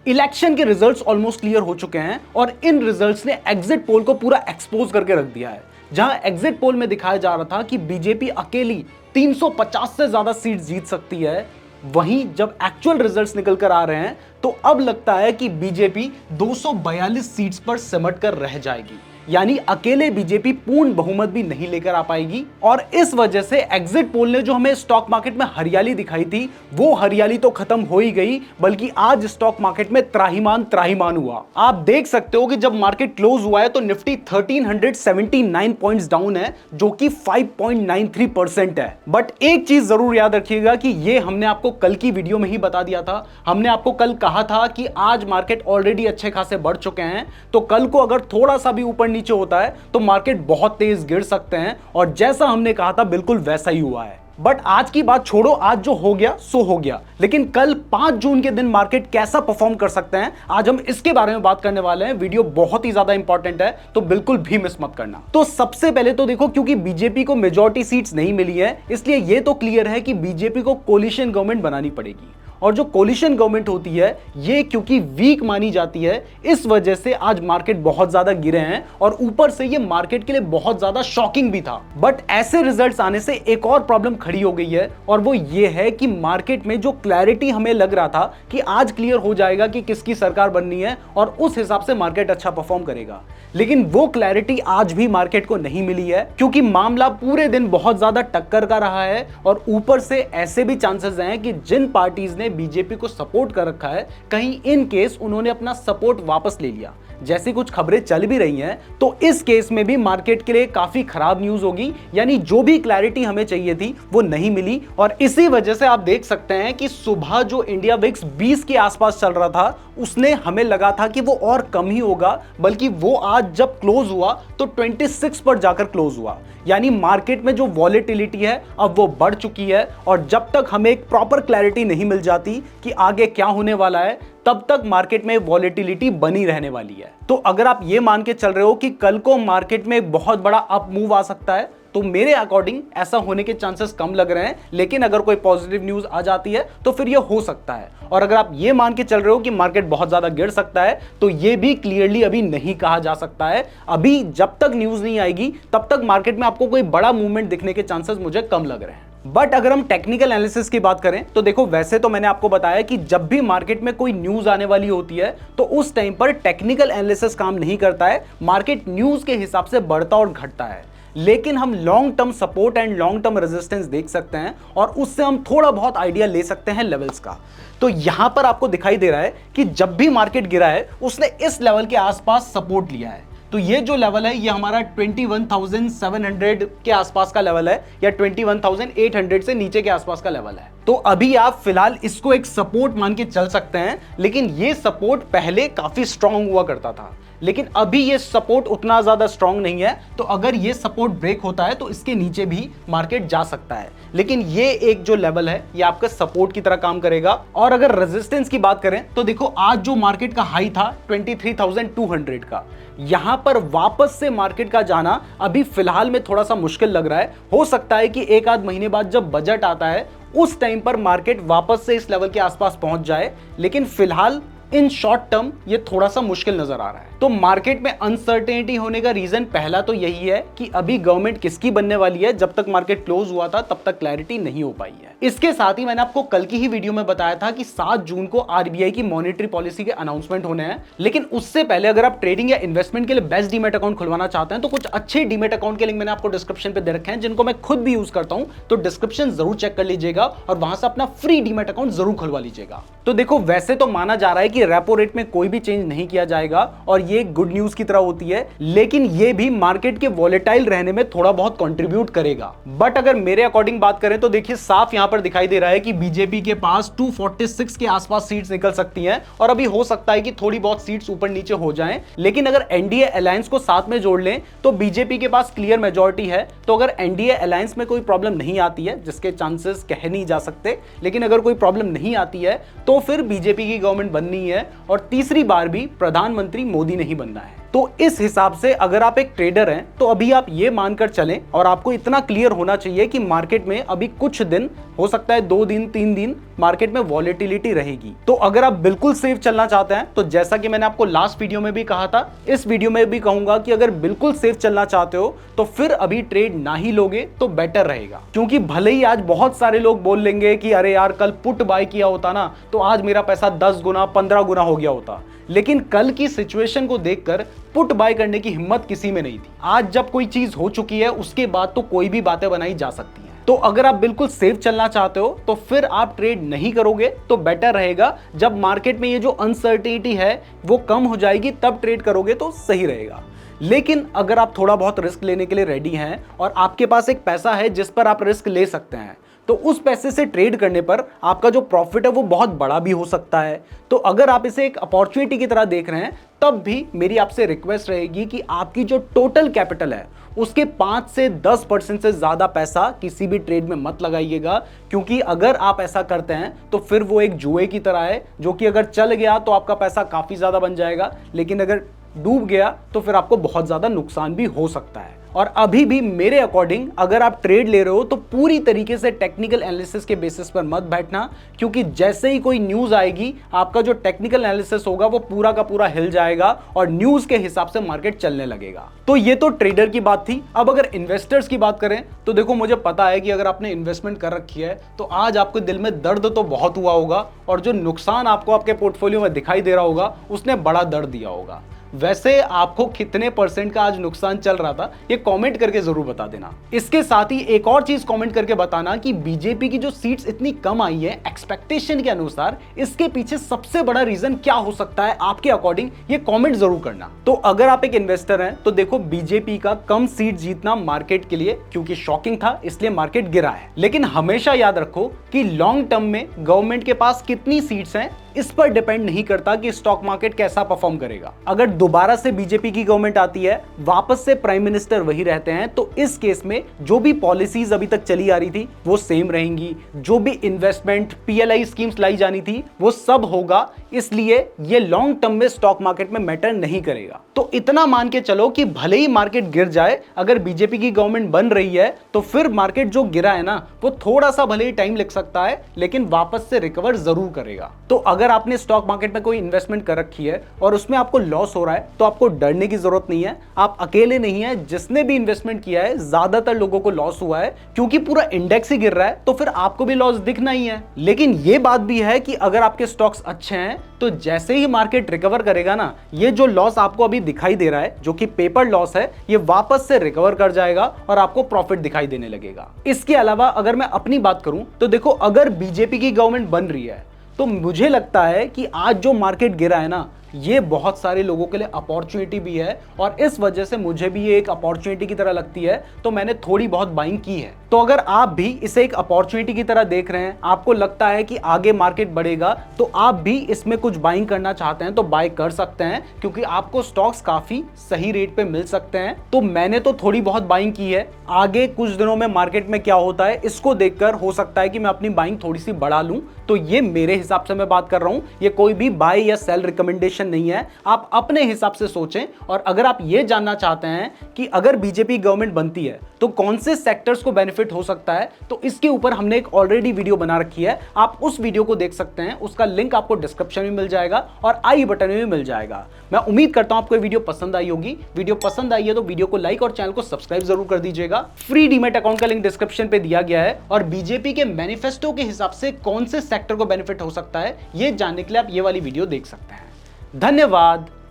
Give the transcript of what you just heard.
Election के results almost clear हो चुके हैं और इन रिजल्ट्स ने एग्जिट पोल को पूरा एक्सपोज करके रख दिया है। जहां एग्जिट पोल में दिखाया जा रहा था कि बीजेपी अकेली 350 से ज्यादा सीट जीत सकती है, वहीं जब एक्चुअल रिजल्ट्स निकल कर आ रहे हैं तो अब लगता है कि बीजेपी 242 सीट्स पर सिमट कर रह जाएगी, यानी अकेले बीजेपी पूर्ण बहुमत भी नहीं लेकर आ पाएगी। और इस वजह से एग्जिट पोल ने जो हमें स्टॉक मार्केट में हरियाली दिखाई थी, वो हरियाली तो खत्म हो ही गई, बल्कि आज स्टॉक मार्केट में त्राहिमाम त्राहिमाम हुआ। आप देख सकते हो कि जब मार्केट क्लोज हुआ है तो निफ्टी 1379 पॉइंट्स डाउन है, जो कि 5.93% है। बट एक चीज जरूर याद रखिएगा कि ये हमने आपको कल की वीडियो में ही बता दिया था। हमने आपको कल कहा था कि आज मार्केट ऑलरेडी अच्छे खासे बढ़ चुके हैं, तो कल को अगर थोड़ा सा भी ऊपर नीचे होता है तो मार्केट बहुत तेज गिर सकते हैं, और जैसा हमने कहा था बिल्कुल वैसा ही हुआ है। बट आज की बात छोड़ो, आज जो हो गया सो हो गया, लेकिन कल 5 जून के दिन मार्केट कैसा परफॉर्म कर सकते हैं, आज हम इसके बारे में बात करने वाले हैं। वीडियो बहुत ही ज्यादा इंपॉर्टेंट है, तो बिल्कुल भी मिस मत करना। तो सबसे पहले तो देखो, क्योंकि बीजेपी को मेजॉरिटी सीट्स नहीं मिली है, इसलिए यह तो क्लियर है कि बीजेपी को कोलिशन गवर्नमेंट बनानी पड़ेगी। और जो कोलिशन गवर्नमेंट होती है, ये क्योंकि वीक मानी जाती है, इस वजह से आज मार्केट बहुत ज्यादा गिरे हैं, और ऊपर से ये मार्केट के लिए बहुत ज्यादा शॉकिंग भी था। बट ऐसे रिजल्ट्स आने से एक और प्रॉब्लम खड़ी हो गई है, और वो ये है कि मार्केट में जो क्लैरिटी हमें लग रहा था कि आज क्लियर हो जाएगा कि किसकी सरकार बननी है और उस हिसाब से मार्केट अच्छा परफॉर्म करेगा, लेकिन वो क्लैरिटी आज भी मार्केट को नहीं मिली है, क्योंकि मामला पूरे दिन बहुत ज्यादा टक्कर का रहा है। और ऊपर से ऐसे भी चांसेस हैं कि जिन पार्टीज ने बीजेपी को सपोर्ट कर रखा है, कहीं इन केस उन्होंने अपना सपोर्ट वापस ले लिया, जैसी कुछ खबरें चल भी रही हैं, तो इस केस में भी मार्केट के लिए काफी खराब न्यूज होगी। यानी जो भी क्लैरिटी हमें चाहिए थी वो नहीं मिली, और इसी वजह से आप देख सकते हैं कि सुबह जो इंडिया विक्स 20 के आसपास चल रहा था, उसने हमें लगा था कि वो और कम ही होगा, बल्कि वो आज जब क्लोज हुआ तो 26 पर जाकर क्लोज हुआ। यानी मार्केट में जो वॉलेटिलिटी है अब वो बढ़ चुकी है, और जब तक हमें एक प्रॉपर क्लैरिटी नहीं मिल जाती कि आगे क्या होने वाला है, तब तक मार्केट में वॉलेटिलिटी बनी रहने वाली है। तो अगर आप ये मान के चल रहे हो कि कल को मार्केट में एक बहुत बड़ा अप मूव आ सकता है, तो मेरे अकॉर्डिंग ऐसा होने के चांसेस कम लग रहे हैं, लेकिन अगर कोई पॉजिटिव न्यूज आ जाती है तो फिर ये हो सकता है। और अगर आप ये मान के चल रहे हो कि मार्केट बहुत ज्यादा गिर सकता है, तो ये भी क्लियरली अभी नहीं कहा जा सकता है। अभी जब तक न्यूज नहीं आएगी तब तक मार्केट में आपको कोई बड़ा मूवमेंट दिखने के चांसेस मुझे कम लग रहे हैं। बट अगर हम टेक्निकल एनालिसिस की बात करें तो देखो, वैसे तो मैंने आपको बताया कि जब भी मार्केट में कोई न्यूज आने वाली होती है तो उस टाइम पर टेक्निकल एनालिसिस काम नहीं करता है, मार्केट न्यूज के हिसाब से बढ़ता और घटता है। लेकिन हम long term support and long term resistance देख सकते हैं, और उससे हम थोड़ा बहुत आइडिया ले सकते हैं लेवल्स का। तो यहां पर आपको दिखाई दे रहा है कि जब भी मार्केट गिरा है उसने इस लेवल के आसपास सपोर्ट लिया है। तो ये जो लेवल है, ये हमारा 21,700 के आसपास का लेवल है, या 21,800 से नीचे के आसपास का लेवल है। तो अभी आप फिलहाल इसको एक सपोर्ट मान के चल सकते हैं, लेकिन ये सपोर्ट पहले काफी स्ट्रांग हुआ करता था, लेकिन अभी ये सपोर्ट उतना ज्यादा स्ट्रांग नहीं है। तो अगर ये सपोर्ट ब्रेक होता है तो इसके नीचे भी मार्केट जा सकता है, लेकिन ये एक जो लेवल है ये आपका सपोर्ट की तरह काम करेगा। और अगर रेजिस्टेंस की बात करें तो देखो, आज जो मार्केट का हाई था 23,200 का, यहां पर वापस से मार्केट का जाना अभी फिलहाल में थोड़ा सा मुश्किल लग रहा है। हो सकता है कि एक आध महीने बाद जब बजट आता है उस टाइम पर मार्केट वापस से इस लेवल के आसपास पहुंच जाए, लेकिन फिलहाल इन शॉर्ट टर्म ये थोड़ा सा मुश्किल नजर आ रहा है। तो मार्केट में अनसर्टेनिटी होने का रीजन पहला तो यही है कि अभी गवर्नमेंट किसकी बनने वाली है, जब तक मार्केट क्लोज हुआ था तब तक क्लैरिटी नहीं हो पाई है। इसके साथ ही मैंने आपको कल की ही वीडियो में बताया था कि 7 जून को आरबीआई की मॉनेटरी पॉलिसी के अनाउंसमेंट होने हैं, लेकिन उससे पहले अगर आप ट्रेडिंग या इन्वेस्टमेंट के लिए बेस्ट डीमेट अकाउंट खुलवाना चाहते हैं तो कुछ अच्छे डीमेट अकाउंट के लिंक मैंने आपको डिस्क्रिप्शन पे दे रखे हैं, जिनको मैं खुद भी यूज करता हूं। तो डिस्क्रिप्शन जरूर चेक कर लीजिएगा और वहां से अपना फ्री डीमेट अकाउंट जरूर खुलवा लीजिएगा। तो देखो, वैसे तो माना जा रहा है कि रेपो रेट में कोई भी चेंज नहीं किया जाएगा, और ये गुड न्यूज की तरह होती है, लेकिन ये भी मार्केट के वॉलेटाइल रहने में थोड़ा बहुत कंट्रीब्यूट करेगा। बट अगर मेरे अकॉर्डिंग बात करें तो देखिए, साफ यहां पर दिखाई दे रहा है कि बीजेपी के पास 246 के आसपास सीट्स निकल सकती हैं, और अभी हो सकता है कि थोड़ी बहुत सीट्स ऊपर नीचे हो जाएं। लेकिन अगर एनडीए अलायंस को साथ में जोड़ लें तो बीजेपी के पास क्लियर मेजॉरिटी है। तो अगर एनडीए अलायंस में कोई प्रॉब्लम नहीं आती है, जिसके चांसेस कह नहीं जा सकते, लेकिन अगर कोई प्रॉब्लम नहीं आती है तो फिर बीजेपी की गवर्नमेंट बननी है, और तीसरी बार भी प्रधानमंत्री मोदी नहीं बनना है। तो इस हिसाब से अगर आप एक ट्रेडर हैं तो अभी आप ये मानकर चलें, और आपको इतना क्लियर होना चाहिए कि मार्केट में अभी कुछ दिन, हो सकता है 2 दिन 3 दिन, मार्केट में वॉलेटिलिटी रहेगी। तो अगर आप बिल्कुल सेफ चलना चाहते हैं तो जैसा कि मैंने आपको लास्ट वीडियो में भी कहा था, इस वीडियो में भी कहूंगा कि अगर बिल्कुल सेफ चलना चाहते हो तो फिर अभी ट्रेड ना ही लोगे तो बेटर रहेगा। क्योंकि भले ही आज बहुत सारे लोग बोल लेंगे कि अरे यार कल पुट बाय किया होता ना तो आज मेरा पैसा 10 गुना 15 गुना हो गया होता, लेकिन कल की सिचुएशन को देखकर पुट बाय करने की हिम्मत किसी में नहीं थी। आज जब कोई चीज हो चुकी है उसके बाद तो कोई भी बातें बनाई जा सकती हैं। तो अगर आप बिल्कुल सेफ चलना चाहते हो तो फिर आप ट्रेड नहीं करोगे तो बेटर रहेगा। जब मार्केट में ये जो अनसर्टेनिटी है वो कम हो जाएगी तब ट्रेड करोगे तो सही रहेगा। लेकिन अगर आप थोड़ा बहुत रिस्क लेने के लिए रेडी हैं और आपके पास एक पैसा है जिस पर आप रिस्क ले सकते हैं तो उस पैसे से ट्रेड करने पर आपका जो प्रॉफिट है वो बहुत बड़ा भी हो सकता है। तो अगर आप इसे एक अपॉर्चुनिटी की तरह देख रहे हैं तब भी मेरी आपसे रिक्वेस्ट रहेगी कि आपकी जो टोटल कैपिटल है उसके 5 से 10% से ज्यादा पैसा किसी भी ट्रेड में मत लगाइएगा। क्योंकि अगर आप ऐसा करते हैं तो फिर वो एक जुए की तरह है जो कि अगर चल गया तो आपका पैसा काफी ज्यादा बन जाएगा, लेकिन अगर डूब गया तो फिर आपको बहुत ज्यादा नुकसान भी हो सकता है। और अभी भी मेरे अकॉर्डिंग अगर आप ट्रेड ले रहे हो तो पूरी तरीके से टेक्निकल एनालिसिस के बेसिस पर मत बैठना, क्योंकि जैसे ही कोई न्यूज आएगी आपका जो टेक्निकल एनालिसिस होगा वो पूरा का पूरा हिल जाएगा और न्यूज के हिसाब से मार्केट चलने लगेगा। तो ये तो ट्रेडर की बात थी। अब अगर इन्वेस्टर्स की बात करें तो देखो, मुझे पता है कि अगर आपने इन्वेस्टमेंट कर रखी है तो आज आपके दिल में दर्द तो बहुत हुआ होगा और जो नुकसान आपको आपके पोर्टफोलियो में दिखाई दे रहा होगा उसने बड़ा दर्द दिया होगा। वैसे आपको कितने परसेंट का आज नुकसान चल रहा था ये कमेंट करके जरूर बता देना। इसके साथ ही एक और चीज कमेंट करके बताना कि बीजेपी की जो सीट्स इतनी कम आई है एक्सपेक्टेशन के अनुसार, इसके पीछे सबसे बड़ा रीजन क्या हो सकता है आपके अकॉर्डिंग, ये कमेंट जरूर करना। तो अगर आप एक इन्वेस्टर हैं तो देखो, बीजेपी का कम सीट जीतना मार्केट के लिए क्योंकि शॉकिंग था इसलिए मार्केट गिरा है, लेकिन हमेशा याद रखो कि लॉन्ग टर्म में गवर्नमेंट के पास कितनी सीट्स हैं इस पर डिपेंड नहीं करता कि स्टॉक मार्केट कैसा परफॉर्म करेगा। अगर दोबारा से बीजेपी की गवर्नमेंट आती है, वापस से प्राइम मिनिस्टर वही रहते हैं, तो इस केस में जो भी पॉलिसीज अभी तक चली आ रही थी वो सेम रहेंगी, जो भी इन्वेस्टमेंट पीएलआई स्कीम्स लाई जानी थी वो सब होगा, इसलिए ये लॉन्ग टर्म में स्टॉक मार्केट में मैटर नहीं करेगा। तो इतना मान के चलो कि भले ही मार्केट गिर जाए, अगर बीजेपी की गवर्नमेंट बन रही है तो फिर मार्केट जो गिरा है ना वो थोड़ा सा भले ही टाइम लग सकता है लेकिन वापस से रिकवर जरूर करेगा। तो अगर आपने स्टॉक मार्केट में कोई इन्वेस्टमेंट कर रखी है और उसमें आपको लॉस हो रहा है तो आपको डरने की जरूरत नहीं है। आप अकेले नहीं है, जिसने भी इन्वेस्टमेंट किया है ज्यादातर लोगों को लॉस हुआ है, क्योंकि पूरा इंडेक्स ही गिर रहा है तो फिर आपको भी लॉस दिखना ही है। लेकिन यह बात भी है कि अगर आपके स्टॉक्स अच्छे हैं तो जैसे ही मार्केट रिकवर करेगा ना, ये जो लॉस आपको अभी दिखाई दे रहा है जो कि पेपर लॉस है, ये वापस से रिकवर कर जाएगा और आपको प्रॉफिट दिखाई देने लगेगा। इसके अलावा अगर मैं अपनी बात करूं तो देखो, अगर बीजेपी की गवर्नमेंट बन रही है तो मुझे लगता है कि आज जो मार्केट गिरा है ना, ये बहुत सारे लोगों के लिए अपॉर्चुनिटी भी है और इस वजह से मुझे भी ये एक अपॉर्चुनिटी की तरह लगती है, तो मैंने थोड़ी बहुत बाइंग की है। तो अगर आप भी इसे एक अपॉर्चुनिटी की तरह देख रहे हैं, आपको लगता है कि आगे मार्केट बढ़ेगा, तो आप भी इसमें कुछ बाइंग करना चाहते हैं तो बाय कर सकते हैं, क्योंकि आपको स्टॉक्स काफी सही रेट पे मिल सकते हैं। तो मैंने तो थोड़ी बहुत बाइंग की है, आगे कुछ दिनों में मार्केट में क्या होता है इसको देखकर हो सकता है कि मैं अपनी बाइंग थोड़ी सी बढ़ा लूं। तो ये मेरे हिसाब से मैं बात कर रहा हूं, ये कोई भी बाय या सेल रिकमेंडेशन नहीं है, आप अपने हिसाब से सोचें। और अगर आप ये जानना चाहते हैं कि अगर बीजेपी गवर्नमेंट बनती है तो कौन से सेक्टर्स को बेनिफिट हो सकता है, तो इसके ऊपर हमने एक ऑलरेडी वीडियो बना रखी है, आप उस वीडियो को देख सकते हैं। उसका लिंक आपको डिस्क्रिप्शन में मिल जाएगा और आई बटन में भी मिल जाएगा। मैं उम्मीद करता हूं आपको वीडियो पसंद आई होगी। वीडियो पसंद आई है तो वीडियो को लाइक और चैनल को सब्सक्राइब जरूर कर दीजिएगा। फ्री डीमैट अकाउंट का लिंक डिस्क्रिप्शन पे दिया गया है और बीजेपी के मैनिफेस्टो के हिसाब से कौन से सेक्टर को बेनिफिट हो सकता है ये जानने के लिए आप ये वाली वीडियो देख सकते हैं। धन्यवाद।